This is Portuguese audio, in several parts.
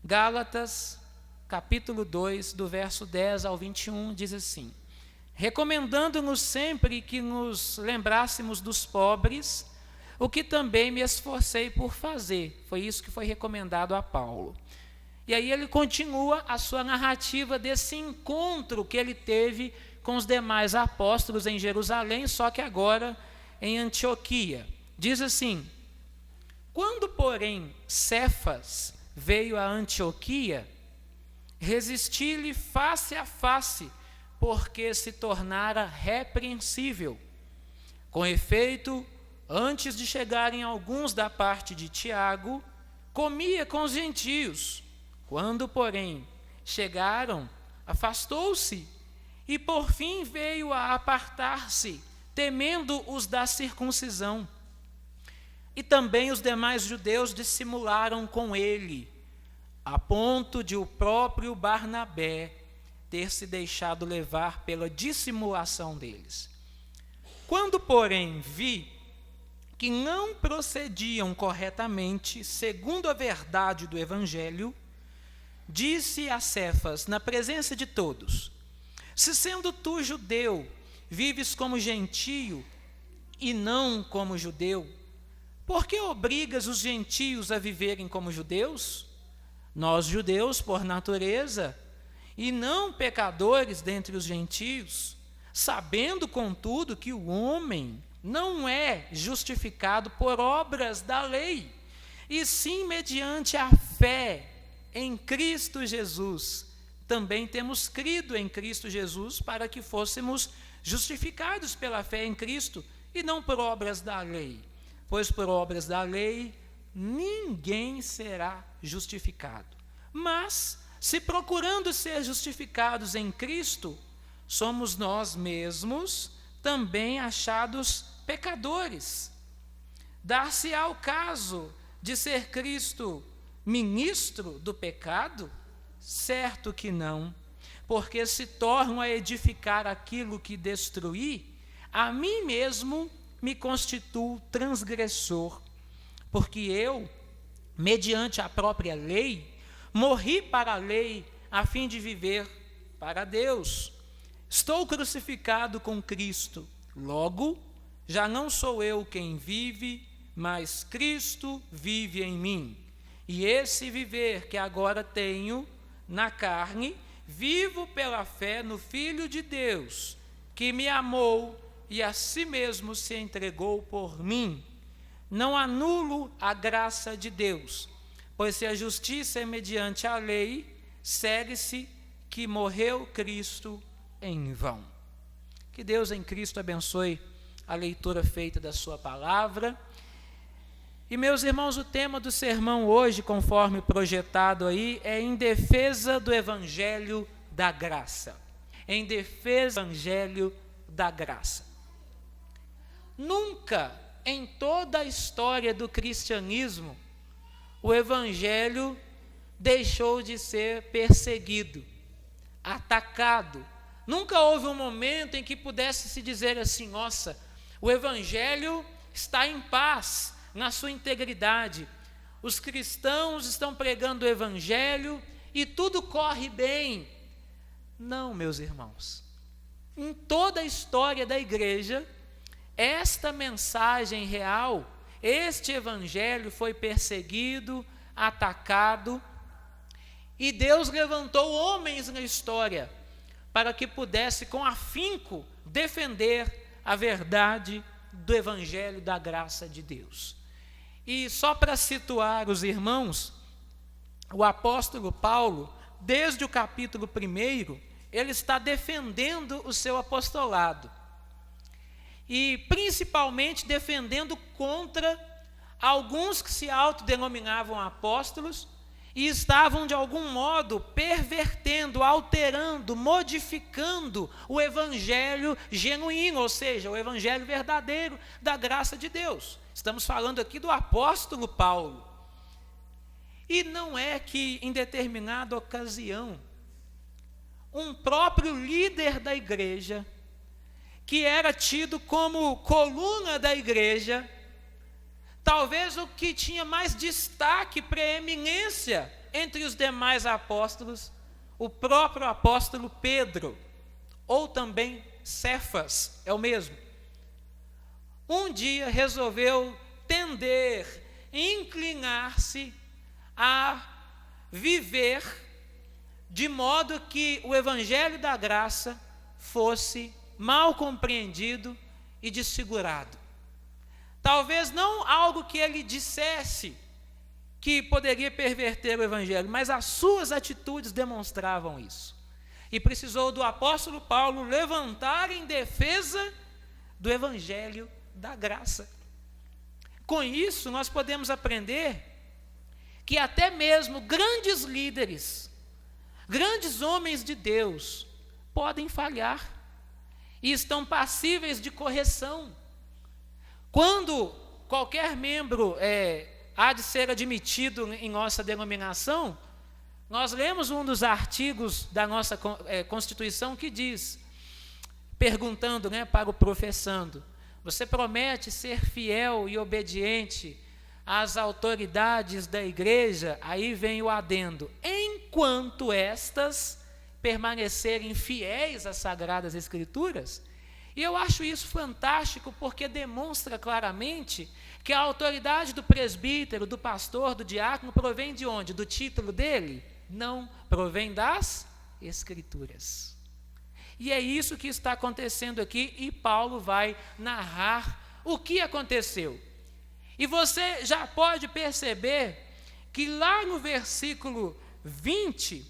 Gálatas, capítulo 2, do verso 10 ao 21, diz assim: recomendando-nos sempre que nos lembrássemos dos pobres, o que também me esforcei por fazer. Foi isso que foi recomendado a Paulo. E aí ele continua a sua narrativa desse encontro que ele teve com os demais apóstolos em Jerusalém, só que agora em Antioquia. Diz assim: quando, porém, Cefas veio a Antioquia, resisti-lhe face a face, porque se tornara repreensível. Com efeito, antes de chegarem alguns da parte de Tiago, comia com os gentios. Quando, porém, chegaram, afastou-se, e por fim veio a apartar-se, temendo os da circuncisão. E também os demais judeus dissimularam com ele, a ponto de o próprio Barnabé ter se deixado levar pela dissimulação deles. Quando, porém, vi que não procediam corretamente, segundo a verdade do Evangelho, disse a Cefas, na presença de todos: se sendo tu judeu, vives como gentio e não como judeu, por que obrigas os gentios a viverem como judeus? Nós, judeus, por natureza, e não pecadores dentre os gentios, sabendo, contudo, que o homem não é justificado por obras da lei, e sim mediante a fé em Cristo Jesus. Também temos crido em Cristo Jesus para que fôssemos justificados pela fé em Cristo e não por obras da lei, pois por obras da lei ninguém será justificado. Mas, se procurando ser justificados em Cristo, somos nós mesmos também achados pecadores. Dar-se-á o caso de ser Cristo ministro do pecado? Certo que não, porque se torno a edificar aquilo que destruí, a mim mesmo me constituo transgressor, porque eu, mediante a própria lei, morri para a lei a fim de viver para Deus. Estou crucificado com Cristo, logo, já não sou eu quem vive, mas Cristo vive em mim. E esse viver que agora tenho na carne, vivo pela fé no Filho de Deus, que me amou e a si mesmo se entregou por mim. Não anulo a graça de Deus, pois se a justiça é mediante a lei, segue-se que morreu Cristo em vão. Que Deus em Cristo abençoe a leitura feita da sua palavra. E, meus irmãos, o tema do sermão hoje, conforme projetado aí, é em defesa do Evangelho da Graça. Em defesa do Evangelho da Graça. Nunca em toda a história do cristianismo, o Evangelho deixou de ser perseguido, atacado. Nunca houve um momento em que pudesse se dizer assim: nossa, o Evangelho está em paz na sua integridade, os cristãos estão pregando o Evangelho e tudo corre bem. Não, meus irmãos, em toda a história da igreja, esta mensagem real, este Evangelho foi perseguido, atacado, e Deus levantou homens na história para que pudesse com afinco defender a verdade do Evangelho da graça de Deus. E só para situar os irmãos, o apóstolo Paulo, desde o capítulo 1, ele está defendendo o seu apostolado. E principalmente defendendo contra alguns que se autodenominavam apóstolos e estavam de algum modo pervertendo, alterando, modificando o evangelho genuíno, ou seja, o evangelho verdadeiro da graça de Deus. Estamos falando aqui do apóstolo Paulo. E não é que em determinada ocasião, um próprio líder da igreja, que era tido como coluna da igreja, talvez o que tinha mais destaque, preeminência entre os demais apóstolos, o próprio apóstolo Pedro, ou também Cefas, é o mesmo, um dia resolveu inclinar-se a viver de modo que o evangelho da graça fosse mal compreendido e desfigurado. Talvez não algo que ele dissesse que poderia perverter o evangelho, mas as suas atitudes demonstravam isso. E precisou do apóstolo Paulo levantar em defesa do evangelho da graça. Com isso, nós podemos aprender que até mesmo grandes líderes, grandes homens de Deus, podem falhar e estão passíveis de correção. Quando qualquer membro há de ser admitido em nossa denominação, nós lemos um dos artigos da nossa Constituição que diz, perguntando para o professando: você promete ser fiel e obediente às autoridades da igreja? Aí vem o adendo: enquanto estas permanecerem fiéis às Sagradas Escrituras. E eu acho isso fantástico, porque demonstra claramente que a autoridade do presbítero, do pastor, do diácono, provém de onde? Do título dele? Não, provém das Escrituras. E é isso que está acontecendo aqui, e Paulo vai narrar o que aconteceu. E você já pode perceber que lá no versículo 20,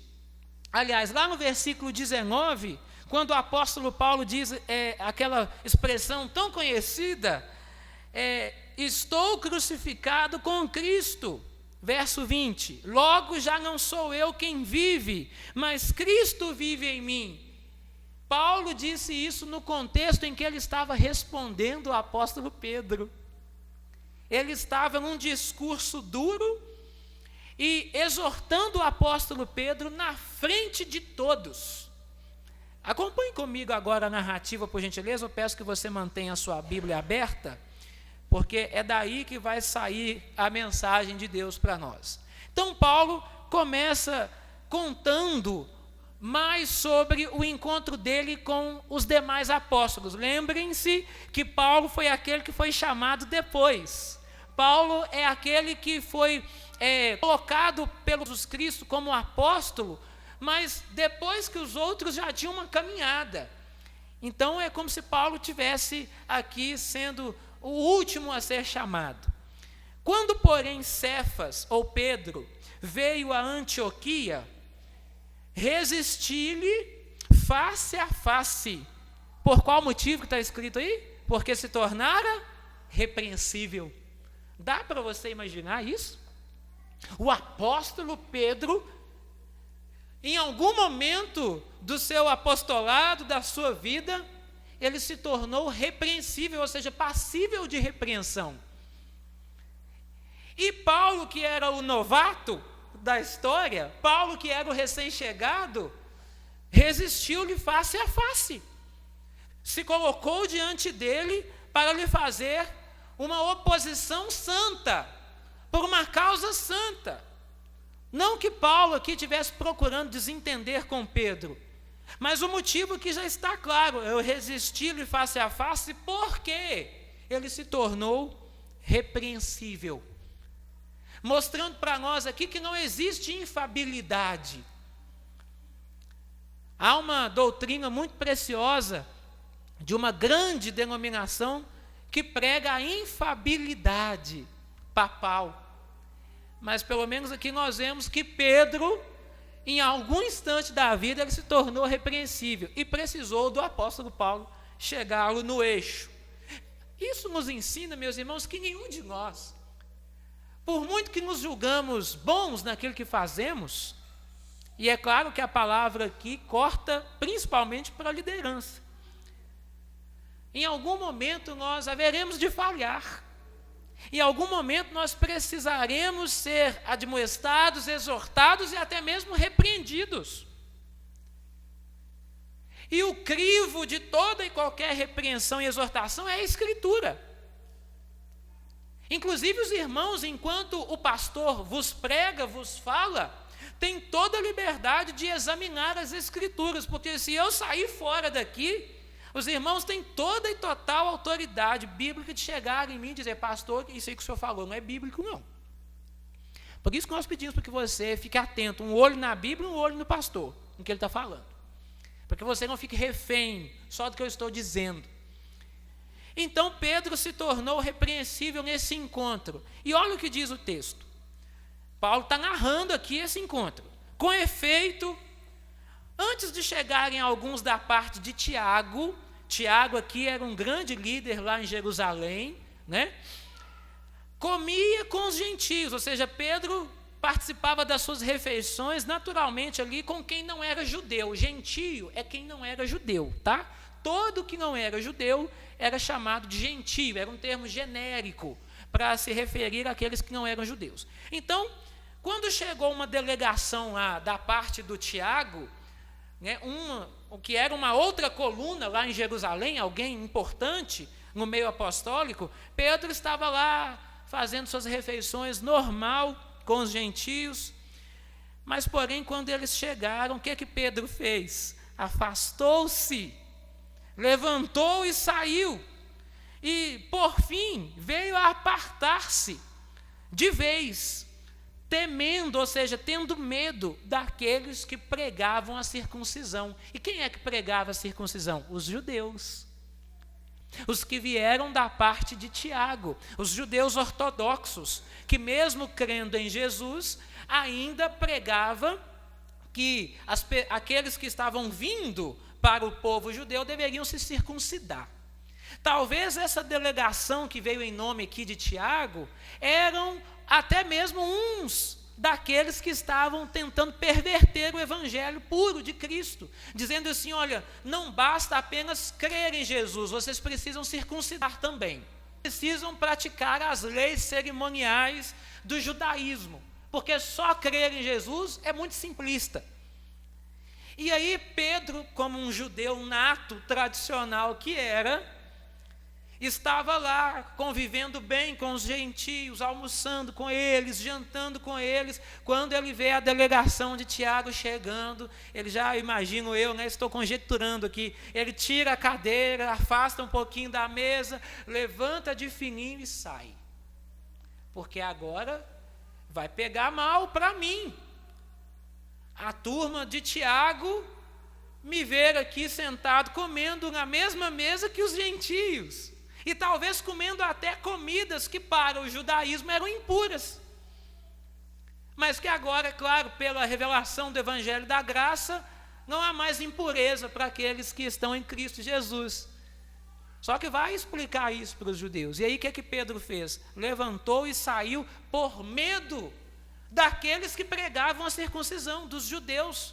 aliás, lá no versículo 19, quando o apóstolo Paulo diz aquela expressão tão conhecida, estou crucificado com Cristo, verso 20, logo já não sou eu quem vive, mas Cristo vive em mim. Paulo disse isso no contexto em que ele estava respondendo ao apóstolo Pedro. Ele estava num discurso duro e exortando o apóstolo Pedro na frente de todos. Acompanhe comigo agora a narrativa, por gentileza. Eu peço que você mantenha a sua Bíblia aberta, porque é daí que vai sair a mensagem de Deus para nós. Então Paulo começa contando mais sobre o encontro dele com os demais apóstolos. Lembrem-se que Paulo foi aquele que foi chamado depois. Paulo é aquele que foi colocado pelo Jesus Cristo como apóstolo, mas depois que os outros já tinham uma caminhada. Então é como se Paulo tivesse aqui sendo o último a ser chamado. Quando, porém, Cefas, ou Pedro, veio a Antioquia, resisti-lhe face a face. Por qual motivo que está escrito aí? Porque se tornara repreensível. Dá para você imaginar isso? O apóstolo Pedro, em algum momento do seu apostolado, da sua vida, ele se tornou repreensível, ou seja, passível de repreensão. E Paulo, que era o novato da história, Paulo, que era o recém-chegado, resistiu-lhe face a face. Se colocou diante dele para lhe fazer uma oposição santa, por uma causa santa. Não que Paulo aqui estivesse procurando desentender com Pedro, mas o motivo que já está claro: eu resisti-lhe face a face porque ele se tornou repreensível. Mostrando para nós aqui que não existe infabilidade. Há uma doutrina muito preciosa de uma grande denominação que prega a infabilidade papal. Mas pelo menos aqui nós vemos que Pedro, em algum instante da vida, ele se tornou repreensível e precisou do apóstolo Paulo chegá-lo no eixo. Isso nos ensina, meus irmãos, que nenhum de nós, por muito que nos julgamos bons naquilo que fazemos, e é claro que a palavra aqui corta principalmente para a liderança, em algum momento nós haveremos de falhar. Em algum momento nós precisaremos ser admoestados, exortados e até mesmo repreendidos. E o crivo de toda e qualquer repreensão e exortação é a Escritura. Inclusive os irmãos, enquanto o pastor vos prega, vos fala, tem toda a liberdade de examinar as Escrituras, porque se eu sair fora daqui, os irmãos têm toda e total autoridade bíblica de chegar em mim e dizer: pastor, isso aí que o senhor falou não é bíblico, não. Por isso que nós pedimos para que você fique atento, um olho na Bíblia e um olho no pastor, no que ele está falando. Para que você não fique refém só do que eu estou dizendo. Então Pedro se tornou repreensível nesse encontro. E olha o que diz o texto. Paulo está narrando aqui esse encontro. Com efeito, antes de chegarem alguns da parte de Tiago, Tiago aqui era um grande líder lá em Jerusalém, né? Comia com os gentios, ou seja, Pedro participava das suas refeições naturalmente ali com quem não era judeu. Gentio é quem não era judeu, tá? Todo que não era judeu era chamado de gentio, era um termo genérico para se referir àqueles que não eram judeus. Então, quando chegou uma delegação lá da parte do Tiago, né, o que era uma outra coluna lá em Jerusalém, alguém importante no meio apostólico, Pedro estava lá fazendo suas refeições normal com os gentios, mas porém quando eles chegaram, o que Pedro fez? Afastou-se, levantou e saiu, e por fim veio a apartar-se de vez, temendo, ou seja, tendo medo daqueles que pregavam a circuncisão. E quem é que pregava a circuncisão? Os judeus. Os que vieram da parte de Tiago, os judeus ortodoxos, que mesmo crendo em Jesus, ainda pregava que aqueles que estavam vindo para o povo judeu deveriam se circuncidar. Talvez essa delegação que veio em nome aqui de Tiago, eram até mesmo uns daqueles que estavam tentando perverter o evangelho puro de Cristo, dizendo assim: olha, não basta apenas crer em Jesus, vocês precisam circuncidar também, precisam praticar as leis cerimoniais do judaísmo, porque só crer em Jesus é muito simplista. E aí Pedro, como um judeu nato, tradicional que era, estava lá convivendo bem com os gentios, almoçando com eles, jantando com eles. Quando ele vê a delegação de Tiago chegando, ele já, imagino eu, né, estou conjecturando aqui, ele tira a cadeira, afasta um pouquinho da mesa, levanta de fininho e sai, porque agora vai pegar mal para mim. A turma de Tiago me ver aqui sentado comendo na mesma mesa que os gentios, e talvez comendo até comidas que para o judaísmo eram impuras, mas que agora, claro, pela revelação do Evangelho da Graça, não há mais impureza para aqueles que estão em Cristo Jesus. Só que vai explicar isso para os judeus. E aí o que Pedro fez? Levantou e saiu por medo daqueles que pregavam a circuncisão, dos judeus,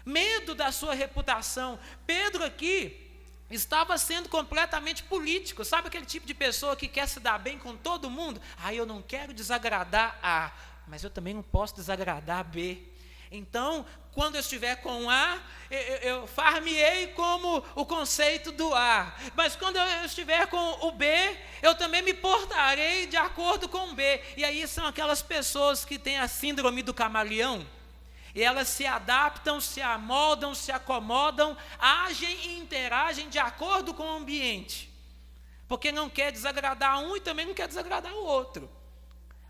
medo da sua reputação. Pedro aqui estava sendo completamente político. Sabe aquele tipo de pessoa que quer se dar bem com todo mundo? Eu não quero desagradar A, mas eu também não posso desagradar B. Então, quando eu estiver com A, eu far-me-ei como o conceito do A. Mas quando eu estiver com o B, eu também me portarei de acordo com o B. E aí são aquelas pessoas que têm a síndrome do camaleão. E elas se adaptam, se amoldam, se acomodam, agem e interagem de acordo com o ambiente, porque não quer desagradar um e também não quer desagradar o outro.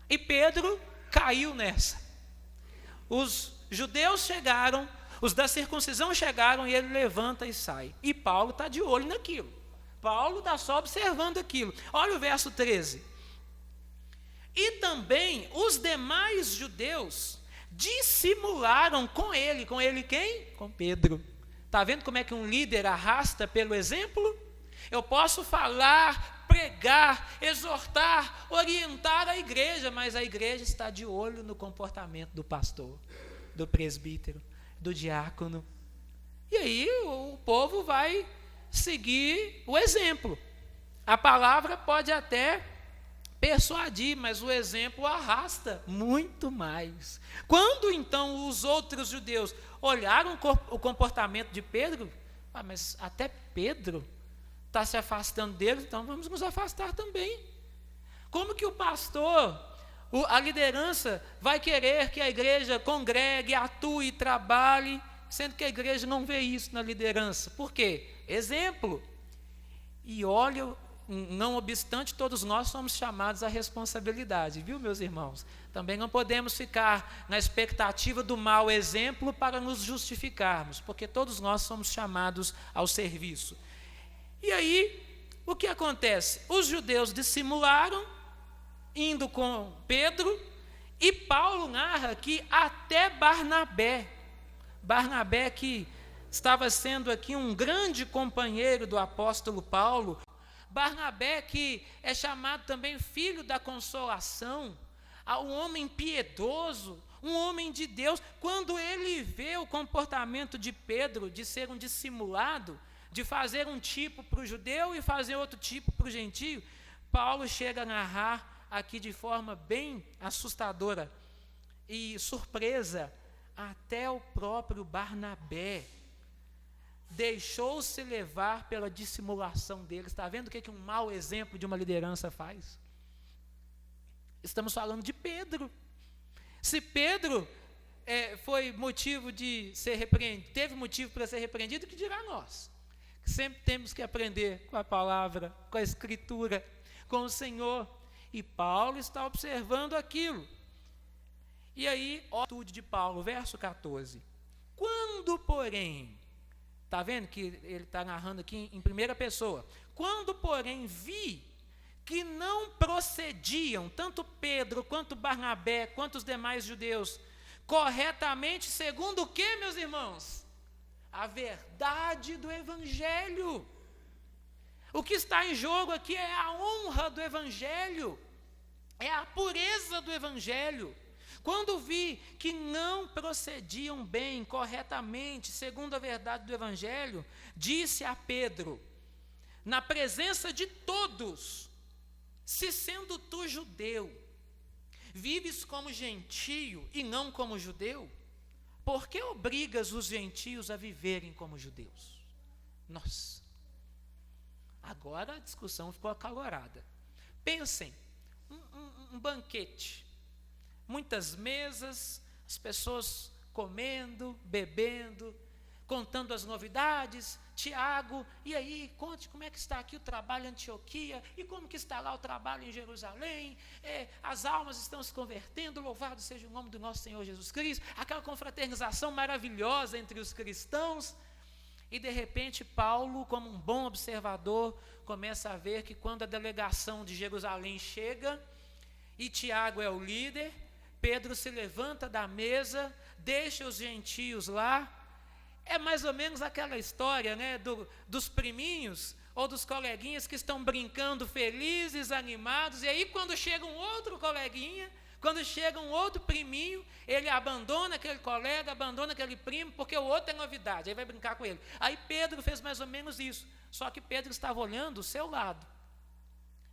E Pedro caiu nessa. Os judeus chegaram, os da circuncisão chegaram, e ele levanta e sai. E Paulo está de olho naquilo. Paulo está só observando aquilo. Olha o verso 13. E também os demais judeus dissimularam com ele quem? Com Pedro. Está vendo como é que um líder arrasta pelo exemplo? Eu posso falar, pregar, exortar, orientar a igreja, mas a igreja está de olho no comportamento do pastor, do presbítero, do diácono. E aí o povo vai seguir o exemplo. A palavra pode até persuadir, mas o exemplo arrasta muito mais. Quando então os outros judeus olharam o comportamento de Pedro, mas até Pedro está se afastando deles, então vamos nos afastar também. Como que o pastor a liderança vai querer que a igreja congregue, atue, trabalhe, sendo que a igreja não vê isso na liderança. Por quê? Exemplo. E olha, não obstante, todos nós somos chamados à responsabilidade, viu, meus irmãos? Também não podemos ficar na expectativa do mau exemplo para nos justificarmos, porque todos nós somos chamados ao serviço. E aí, o que acontece? Os judeus dissimularam, indo com Pedro, e Paulo narra que até Barnabé que estava sendo aqui um grande companheiro do apóstolo Paulo, Barnabé que é chamado também filho da consolação, um homem piedoso, um homem de Deus, quando ele vê o comportamento de Pedro, de ser um dissimulado, de fazer um tipo para o judeu e fazer outro tipo para o gentio, Paulo chega a narrar aqui de forma bem assustadora e surpresa, até o próprio Barnabé deixou-se levar pela dissimulação dele. Está vendo o que um mau exemplo de uma liderança faz? Estamos falando de Pedro. Se Pedro foi motivo de ser repreendido, teve motivo para ser repreendido, que dirá nós? Sempre temos que aprender com a palavra, com a escritura, com o Senhor. E Paulo está observando aquilo. E aí, a atitude de Paulo, verso 14. Quando, porém, está vendo que ele está narrando aqui em primeira pessoa. Quando, porém, vi que não procediam, tanto Pedro, quanto Barnabé, quanto os demais judeus, corretamente, segundo o que, meus irmãos? A verdade do Evangelho. O que está em jogo aqui é a honra do Evangelho, é a pureza do Evangelho. Quando vi que não procediam bem, corretamente, segundo a verdade do Evangelho, disse a Pedro, na presença de todos, se sendo tu judeu, vives como gentio e não como judeu, por que obrigas os gentios a viverem como judeus? Nossa, agora a discussão ficou acalorada. Pensem, um banquete, muitas mesas, as pessoas comendo, bebendo, contando as novidades. Tiago, e aí, conte como é que está aqui o trabalho em Antioquia, e como que está lá o trabalho em Jerusalém, as almas estão se convertendo, louvado seja o nome do nosso Senhor Jesus Cristo, aquela confraternização maravilhosa entre os cristãos. E de repente Paulo, como um bom observador, começa a ver que quando a delegação de Jerusalém chega, e Tiago é o líder, Pedro se levanta da mesa, deixa os gentios lá. É mais ou menos aquela história, né, dos priminhos, ou dos coleguinhas que estão brincando felizes, animados, e aí quando chega um outro coleguinha, quando chega um outro priminho, ele abandona aquele colega, abandona aquele primo, porque o outro é novidade, aí vai brincar com ele. Aí Pedro fez mais ou menos isso, só que Pedro estava olhando o seu lado.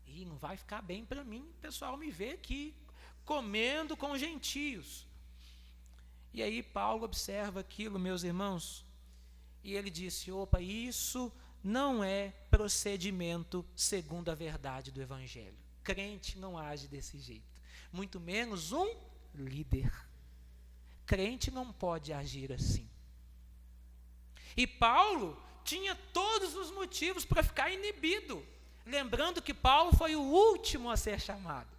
E não vai ficar bem para mim, o pessoal me vê aqui, comendo com gentios. E aí Paulo observa aquilo, meus irmãos, e ele disse, opa, isso não é procedimento segundo a verdade do Evangelho. Crente não age desse jeito, muito menos um líder. Crente não pode agir assim. E Paulo tinha todos os motivos para ficar inibido, lembrando que Paulo foi o último a ser chamado.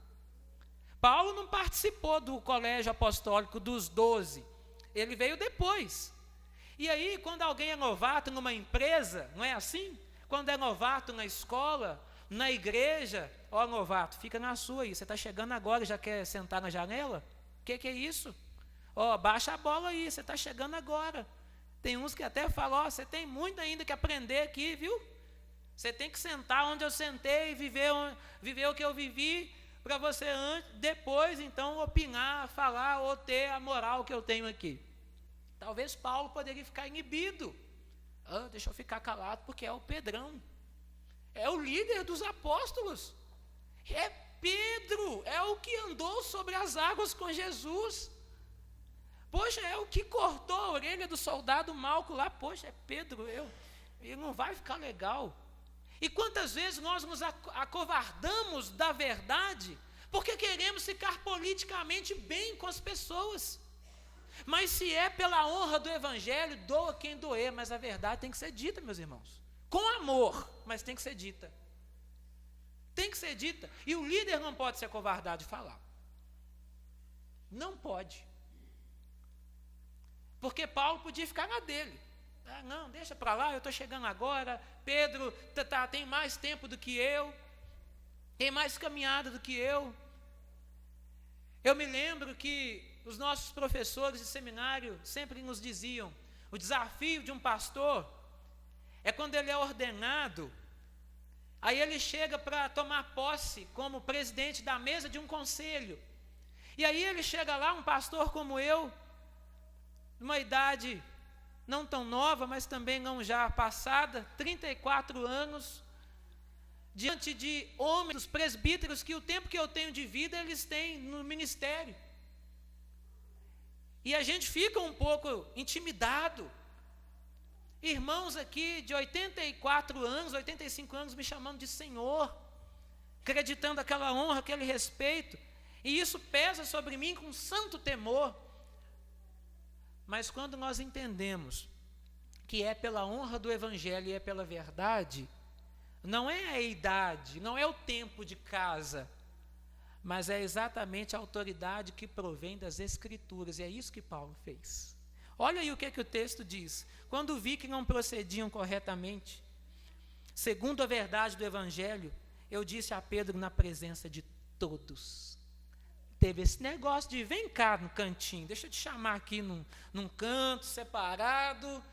Paulo não participou do colégio apostólico dos 12, ele veio depois. E aí, quando alguém é novato numa empresa, não é assim? Quando é novato na escola, na igreja, ó novato, fica na sua aí, você está chegando agora e já quer sentar na janela? O que é isso? Ó, baixa a bola aí, você está chegando agora. Tem uns que até falam, ó, você tem muito ainda que aprender aqui, viu? Você tem que sentar onde eu sentei e viver o que eu vivi, para você depois, então, opinar, falar ou ter a moral que eu tenho aqui. Talvez Paulo poderia ficar inibido. Deixa eu ficar calado, porque é o Pedrão. É o líder dos apóstolos. É Pedro, é o que andou sobre as águas com Jesus. Poxa, é o que cortou a orelha do soldado Malco lá. Poxa, é Pedro, ele não vai ficar legal. E quantas vezes nós nos acovardamos da verdade, porque queremos ficar politicamente bem com as pessoas. Mas se é pela honra do evangelho, doa quem doer, mas a verdade tem que ser dita, meus irmãos. Com amor, mas tem que ser dita. Tem que ser dita. E o líder não pode ser acovardado de falar. Não pode. Porque Paulo podia ficar na dele. Ah, não, deixa para lá, eu estou chegando agora. Pedro tem mais tempo do que eu. Tem mais caminhada do que eu. Eu me lembro que os nossos professores de seminário sempre nos diziam: o desafio de um pastor é quando ele é ordenado, aí ele chega para tomar posse como presidente da mesa de um conselho. E aí ele chega lá, um pastor como eu, numa idade não tão nova, mas também não já passada, 34 anos, diante de homens, presbíteros, que o tempo que eu tenho de vida, eles têm no ministério. E a gente fica um pouco intimidado. Irmãos aqui de 84 anos, 85 anos, me chamando de Senhor, acreditando aquela honra, aquele respeito, e isso pesa sobre mim com santo temor. Mas quando nós entendemos que é pela honra do evangelho e é pela verdade, não é a idade, não é o tempo de casa, mas é exatamente a autoridade que provém das Escrituras, e é isso que Paulo fez. Olha aí o que o texto diz: quando vi que não procediam corretamente, segundo a verdade do evangelho, eu disse a Pedro na presença de todos. Teve esse negócio de: vem cá no cantinho, deixa eu te chamar aqui num canto separado.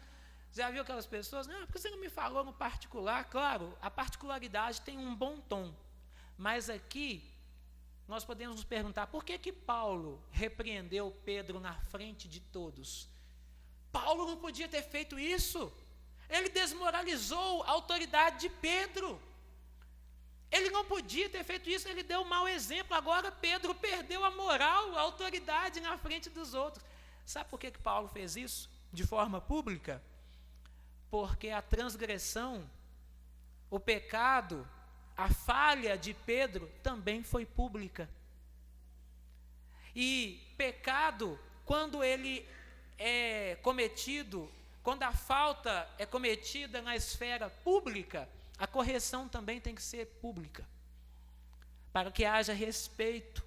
Já viu aquelas pessoas? Não, porque você não me falou no particular? Claro, a particularidade tem um bom tom, mas aqui nós podemos nos perguntar: por que Paulo repreendeu Pedro na frente de todos? Paulo não podia ter feito isso. Ele desmoralizou a autoridade de Pedro. Ele não podia ter feito isso, ele deu um mau exemplo. Agora Pedro perdeu a moral, a autoridade na frente dos outros. Sabe por que Paulo fez isso de forma pública? Porque a transgressão, o pecado, a falha de Pedro também foi pública. E pecado, quando ele é cometido, quando a falta é cometida na esfera pública, a correção também tem que ser pública, para que haja respeito,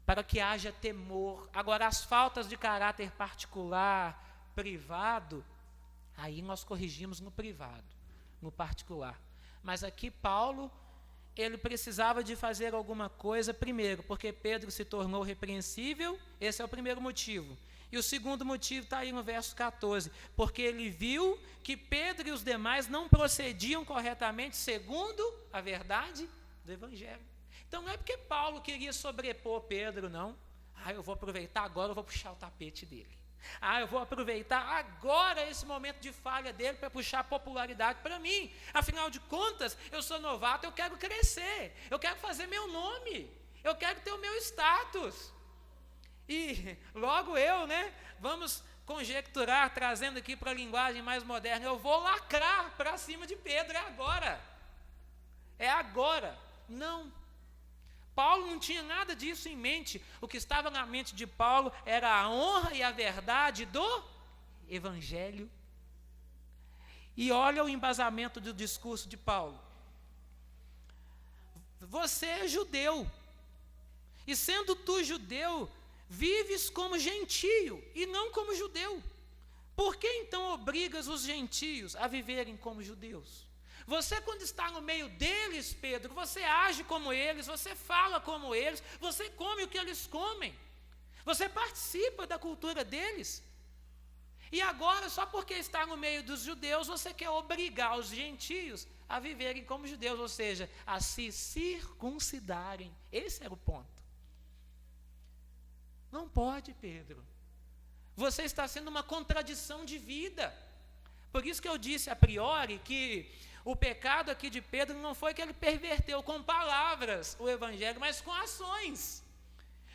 para que haja temor. Agora, as faltas de caráter particular, privado, aí nós corrigimos no privado, no particular. Mas aqui Paulo, ele precisava de fazer alguma coisa, primeiro, porque Pedro se tornou repreensível, esse é o primeiro motivo. E o segundo motivo está aí no verso 14, porque ele viu que Pedro e os demais não procediam corretamente segundo a verdade do evangelho. Então não é porque Paulo queria sobrepor Pedro, não. Eu vou aproveitar agora, eu vou puxar o tapete dele. Eu vou aproveitar agora esse momento de falha dele para puxar popularidade para mim. Afinal de contas, eu sou novato, eu quero crescer, eu quero fazer meu nome, eu quero ter o meu status. E logo eu, vamos conjecturar, trazendo aqui para a linguagem mais moderna, eu vou lacrar para cima de Pedro, é agora. Não. Paulo não tinha nada disso em mente. O que estava na mente de Paulo era a honra e a verdade do evangelho. E olha o embasamento do discurso de Paulo. Você é judeu, e sendo tu judeu, vives como gentio e não como judeu. Por que então obrigas os gentios a viverem como judeus? Você, quando está no meio deles, Pedro, você age como eles, você fala como eles, você come o que eles comem, você participa da cultura deles. E agora, só porque está no meio dos judeus, você quer obrigar os gentios a viverem como judeus, ou seja, a se circuncidarem. Esse era o ponto. Não pode, Pedro. Você está sendo uma contradição de vida. Por isso que eu disse a priori que o pecado aqui de Pedro não foi que ele perverteu com palavras o evangelho, mas com ações.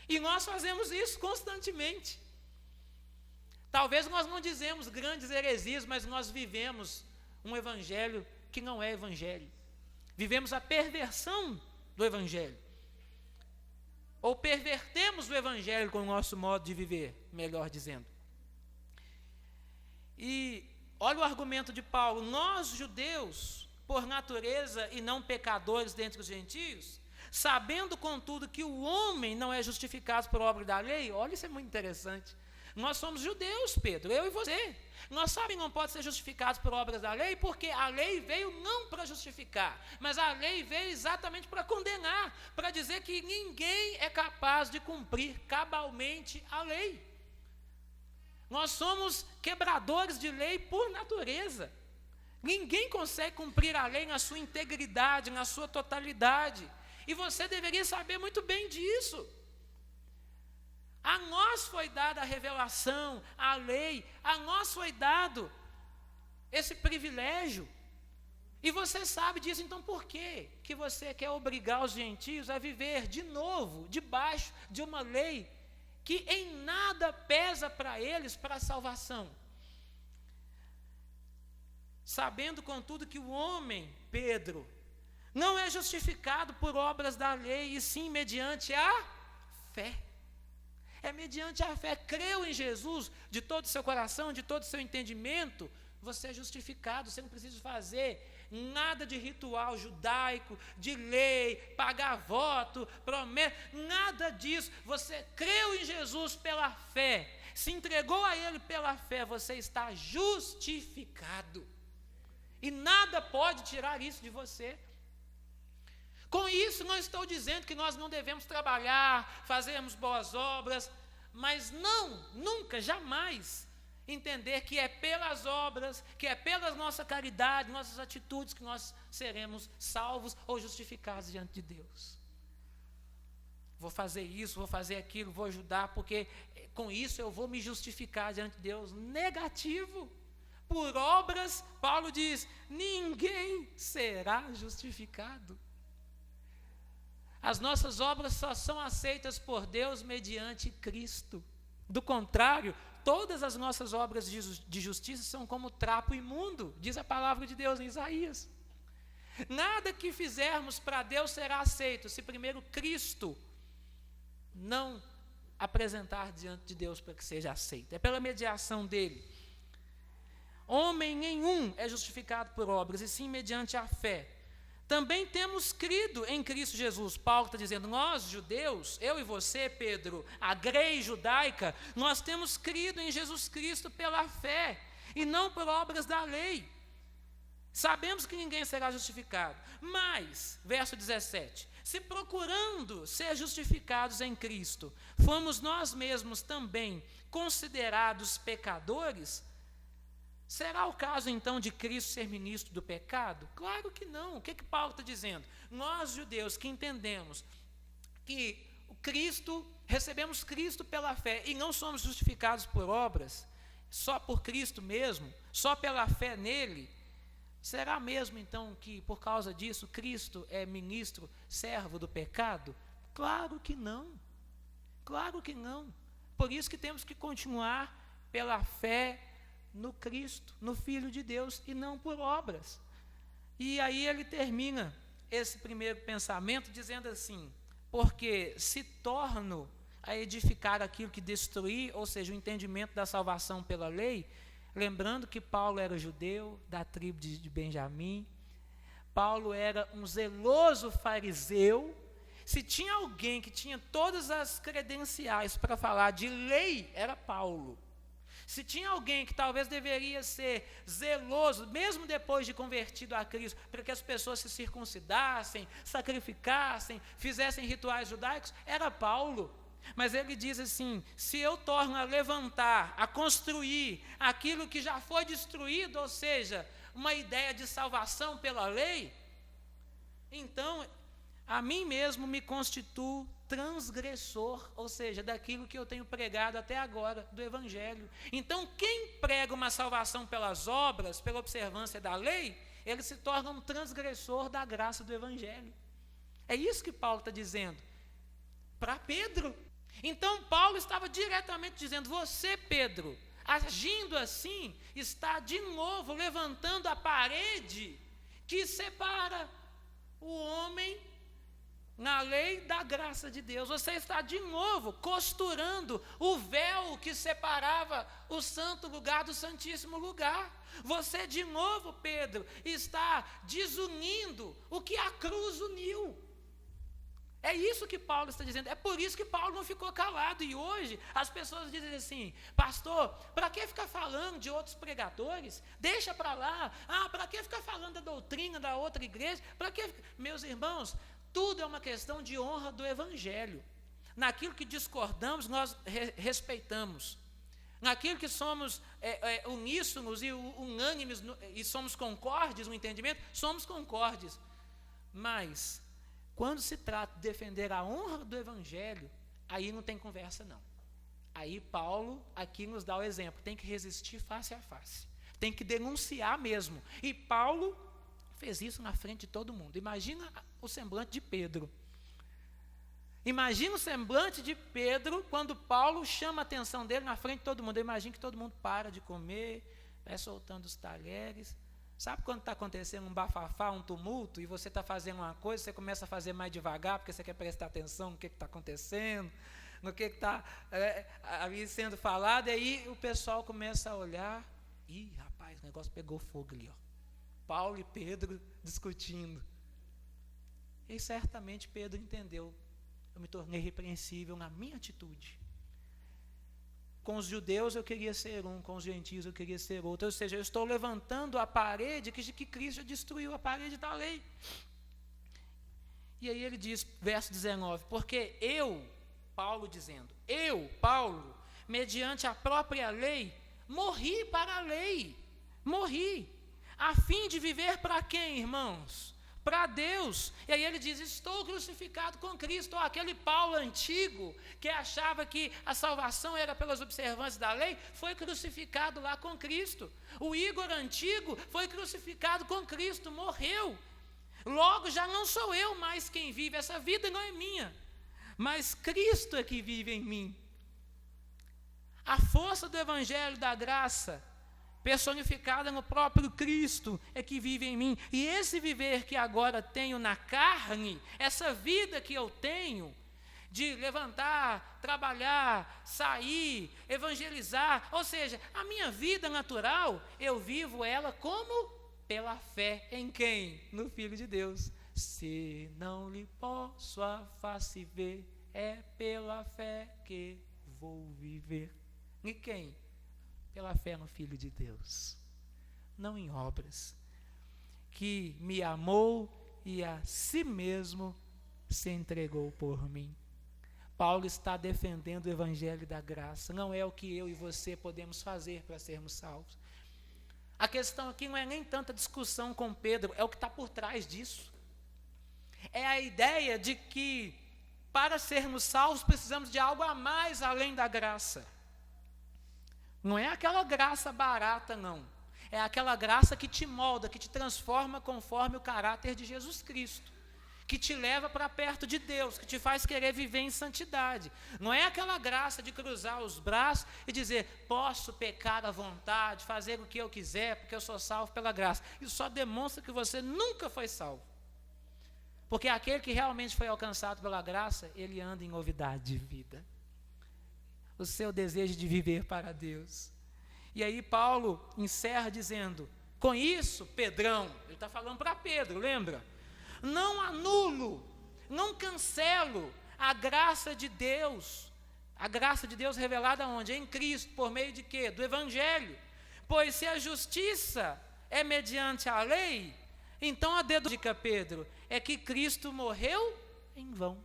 E nós fazemos isso constantemente. Talvez nós não dizemos grandes heresias, mas nós vivemos um evangelho que não é evangelho. Vivemos a perversão do evangelho. ou pervertemos o evangelho com o nosso modo de viver, melhor dizendo. E olha o argumento de Paulo: nós judeus, por natureza e não pecadores dentre os gentios, sabendo contudo que o homem não é justificado por obra da lei. Olha, isso é muito interessante. Nós somos judeus, Pedro, eu e você. Nós sabemos que não pode ser justificados por obras da lei, porque a lei veio não para justificar, mas a lei veio exatamente para condenar, para dizer que ninguém é capaz de cumprir cabalmente a lei. Nós somos quebradores de lei por natureza. Ninguém consegue cumprir a lei na sua integridade, na sua totalidade. E você deveria saber muito bem disso. A nós foi dada a revelação, a lei, a nós foi dado esse privilégio. E você sabe disso, então por que você quer obrigar os gentios a viver de novo, debaixo de uma lei que em nada pesa para eles, para a salvação? Sabendo, contudo, que o homem, Pedro, não é justificado por obras da lei, e sim mediante a fé. É mediante a fé. Creu em Jesus de todo o seu coração, de todo o seu entendimento, você é justificado. Você não precisa fazer nada de ritual judaico, de lei, pagar voto, promessa, nada disso. Você creu em Jesus pela fé, se entregou a Ele pela fé, você está justificado. E nada pode tirar isso de você. Com isso, não estou dizendo que nós não devemos trabalhar, fazermos boas obras, mas não, nunca, jamais entender que é pelas obras, que é pela nossa caridade, nossas atitudes, que nós seremos salvos ou justificados diante de Deus. Vou fazer isso, vou fazer aquilo, vou ajudar, porque com isso eu vou me justificar diante de Deus. Negativo. Por obras, Paulo diz, ninguém será justificado. As nossas obras só são aceitas por Deus mediante Cristo. Do contrário, todas as nossas obras de justiça são como trapo imundo, diz a palavra de Deus em Isaías. Nada que fizermos para Deus será aceito, se primeiro Cristo não apresentar diante de Deus para que seja aceito. É pela mediação dele. Homem nenhum é justificado por obras, e sim mediante a fé. Também temos crido em Cristo Jesus. Paulo está dizendo, nós judeus, eu e você, Pedro, a grei judaica, nós temos crido em Jesus Cristo pela fé, e não por obras da lei. Sabemos que ninguém será justificado, mas, verso 17, se procurando ser justificados em Cristo, fomos nós mesmos também considerados pecadores, será o caso então de Cristo ser ministro do pecado? Claro que não. O que Paulo está dizendo? Nós judeus que entendemos que recebemos Cristo pela fé e não somos justificados por obras, só por Cristo mesmo, só pela fé nele, será mesmo então que por causa disso Cristo é ministro, servo do pecado? Claro que não. Claro que não. Por isso que temos que continuar pela fé no Cristo, no Filho de Deus, e não por obras. E aí ele termina esse primeiro pensamento dizendo assim, porque se torno a edificar aquilo que destruí, ou seja, o entendimento da salvação pela lei, lembrando que Paulo era judeu, da tribo de Benjamim, Paulo era um zeloso fariseu. Se tinha alguém que tinha todas as credenciais para falar de lei, era Paulo. Se tinha alguém que talvez deveria ser zeloso, mesmo depois de convertido a Cristo, para que as pessoas se circuncidassem, sacrificassem, fizessem rituais judaicos, era Paulo. Mas ele diz assim, se eu torno a levantar, a construir aquilo que já foi destruído, ou seja, uma ideia de salvação pela lei, então a mim mesmo me constituo transgressor, ou seja, daquilo que eu tenho pregado até agora, do Evangelho. Então, quem prega uma salvação pelas obras, pela observância da lei, ele se torna um transgressor da graça do Evangelho. É isso que Paulo está dizendo para Pedro. Então, Paulo estava diretamente dizendo, você, Pedro, agindo assim, está de novo levantando a parede que separa o homem na lei da graça de Deus. Você está de novo costurando o véu que separava o santo lugar do santíssimo lugar. Você de novo, Pedro, está desunindo o que a cruz uniu. É isso que Paulo está dizendo. É por isso que Paulo não ficou calado. E hoje as pessoas dizem assim: pastor, para que ficar falando de outros pregadores? Deixa para lá. Para que ficar falando da doutrina da outra igreja? Para que? Meus irmãos, tudo é uma questão de honra do evangelho. Naquilo que discordamos, nós respeitamos. Naquilo que somos uníssonos e unânimes e somos concordes no entendimento, somos concordes. Mas quando se trata de defender a honra do evangelho, aí não tem conversa não. Aí Paulo aqui nos dá o exemplo, tem que resistir face a face, tem que denunciar mesmo. E Paulo fez isso na frente de todo mundo. Imagina o semblante de Pedro. Imagina o semblante de Pedro quando Paulo chama a atenção dele na frente de todo mundo. Eu imagino que todo mundo para de comer, vai soltando os talheres. Sabe quando está acontecendo um bafafá, um tumulto, e você está fazendo uma coisa, você começa a fazer mais devagar, porque você quer prestar atenção no que está acontecendo, no que está ali sendo falado, e aí o pessoal começa a olhar, ih, rapaz, o negócio pegou fogo ali, ó. Paulo e Pedro discutindo. E certamente Pedro entendeu, eu me tornei repreensível na minha atitude. Com os judeus eu queria ser um, com os gentios eu queria ser outro. Ou seja, eu estou levantando a parede que Cristo já destruiu, a parede da lei. E aí ele diz, verso 19, porque eu, Paulo dizendo, eu, Paulo, mediante a própria lei, morri para a lei. Morri, a fim de viver para quem, irmãos? Para Deus. E aí ele diz, estou crucificado com Cristo. Aquele Paulo antigo, que achava que a salvação era pelas observâncias da lei, foi crucificado lá com Cristo. O Igor antigo foi crucificado com Cristo, morreu. Logo já não sou eu mais quem vive, essa vida não é minha, mas Cristo é que vive em mim. A força do evangelho da graça, personificada no próprio Cristo, é que vive em mim. E esse viver que agora tenho na carne, essa vida que eu tenho, de levantar, trabalhar, sair, evangelizar, ou seja, a minha vida natural, eu vivo ela como? Pela fé em quem? No Filho de Deus. Se não lhe posso a face ver, é pela fé que vou viver. E quem? Pela fé no Filho de Deus, não em obras, que me amou e a si mesmo se entregou por mim. Paulo está defendendo o evangelho da graça, não é o que eu e você podemos fazer para sermos salvos. A questão aqui não é nem tanta discussão com Pedro, é o que está por trás disso. É a ideia de que para sermos salvos precisamos de algo a mais além da graça. Não é aquela graça barata, não. É aquela graça que te molda, que te transforma conforme o caráter de Jesus Cristo, que te leva para perto de Deus, que te faz querer viver em santidade. Não é aquela graça de cruzar os braços e dizer, posso pecar à vontade, fazer o que eu quiser, porque eu sou salvo pela graça. Isso só demonstra que você nunca foi salvo. Porque aquele que realmente foi alcançado pela graça, ele anda em novidade de vida. O seu desejo de viver para Deus. E aí Paulo encerra dizendo, com isso, Pedrão, ele está falando para Pedro, lembra? Não anulo, não cancelo a graça de Deus revelada onde? Em Cristo, por meio de quê? Do Evangelho. Pois se a justiça é mediante a lei, então a dedúdica, Pedro, é que Cristo morreu em vão.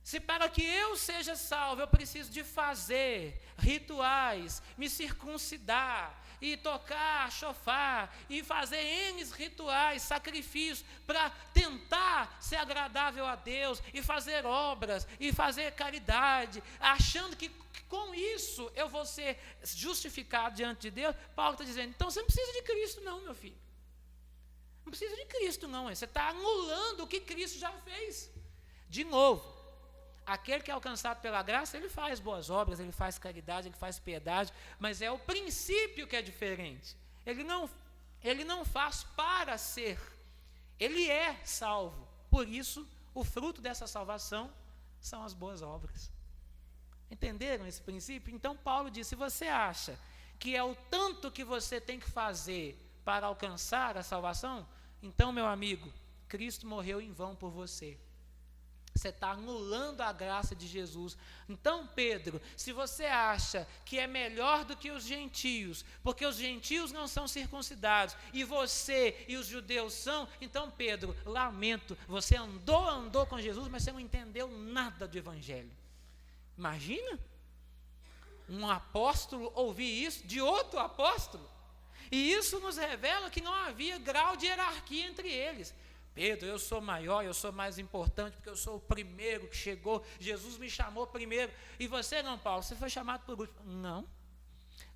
Se para que eu seja salvo, eu preciso de fazer rituais, me circuncidar, e tocar chofar, e fazer N rituais, sacrifícios, para tentar ser agradável a Deus, e fazer obras, e fazer caridade, achando que com isso eu vou ser justificado diante de Deus, Paulo está dizendo, então você não precisa de Cristo não, meu filho. Não precisa de Cristo não, você está anulando o que Cristo já fez. De novo, aquele que é alcançado pela graça, ele faz boas obras, ele faz caridade, ele faz piedade, mas é o princípio que é diferente. Ele não faz para ser, ele é salvo Por isso, o fruto dessa salvação são as boas obras. Entenderam esse princípio? Então Paulo diz, se você acha que é o tanto que você tem que fazer para alcançar a salvação, então, meu amigo, Cristo morreu em vão por você. Você está anulando a graça de Jesus. Então, Pedro, se você acha que é melhor do que os gentios, porque os gentios não são circuncidados, e você e os judeus são, então, Pedro, lamento, você andou com Jesus, mas você não entendeu nada do evangelho. Imagina um apóstolo ouvir isso de outro apóstolo. E isso nos revela que não havia grau de hierarquia entre eles. Pedro, eu sou maior, eu sou mais importante, porque eu sou o primeiro que chegou, Jesus me chamou primeiro, e você não, Paulo, você foi chamado por último. Não.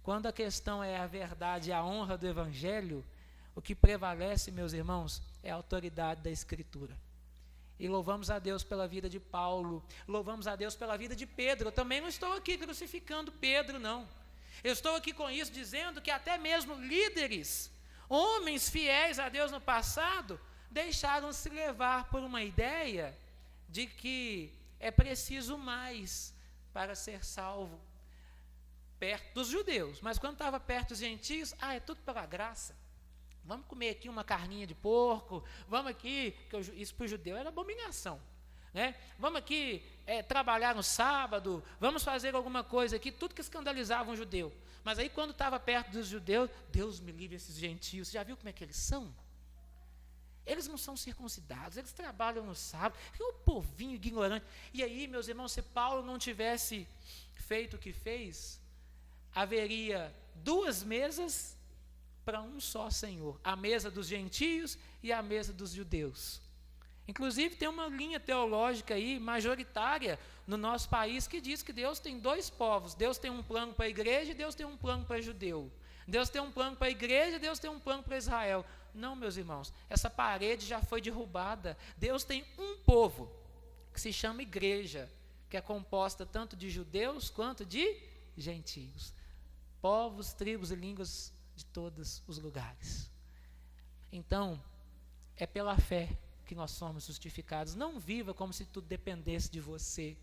Quando a questão é a verdade e a honra do evangelho, o que prevalece, meus irmãos, é a autoridade da Escritura. E louvamos a Deus pela vida de Paulo, louvamos a Deus pela vida de Pedro. Eu também não estou aqui crucificando Pedro, não. Eu estou aqui com isso dizendo que até mesmo líderes, homens fiéis a Deus no passado, deixaram-se levar por uma ideia de que é preciso mais para ser salvo perto dos judeus. Mas quando estava perto dos gentios, é tudo pela graça. Vamos comer aqui uma carninha de porco, vamos aqui, isso para o judeu era abominação, né? Vamos aqui trabalhar no sábado, vamos fazer alguma coisa aqui, tudo que escandalizava um judeu. Mas aí quando estava perto dos judeus, Deus me livre esses gentios, você já viu como é que eles são? Eles não são circuncidados, eles trabalham no sábado, é um povinho ignorante. E aí, meus irmãos, se Paulo não tivesse feito o que fez, haveria 2 mesas para um só Senhor, a mesa dos gentios e a mesa dos judeus. Inclusive tem uma linha teológica aí, majoritária no nosso país, que diz que Deus tem 2 povos, Deus tem um plano para a igreja e Deus tem um plano para judeu. Deus tem um plano para a igreja e Deus tem um plano para Israel. Não, meus irmãos, essa parede já foi derrubada. Deus tem um povo, que se chama igreja, que é composta tanto de judeus quanto de gentios. Povos, tribos e línguas de todos os lugares. Então, é pela fé que nós somos justificados. Não viva como se tudo dependesse de você.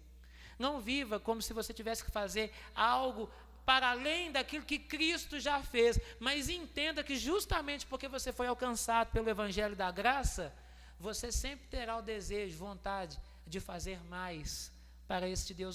Não viva como se você tivesse que fazer algo para além daquilo que Cristo já fez, mas entenda que justamente porque você foi alcançado pelo Evangelho da Graça, você sempre terá o desejo, vontade de fazer mais para este Deus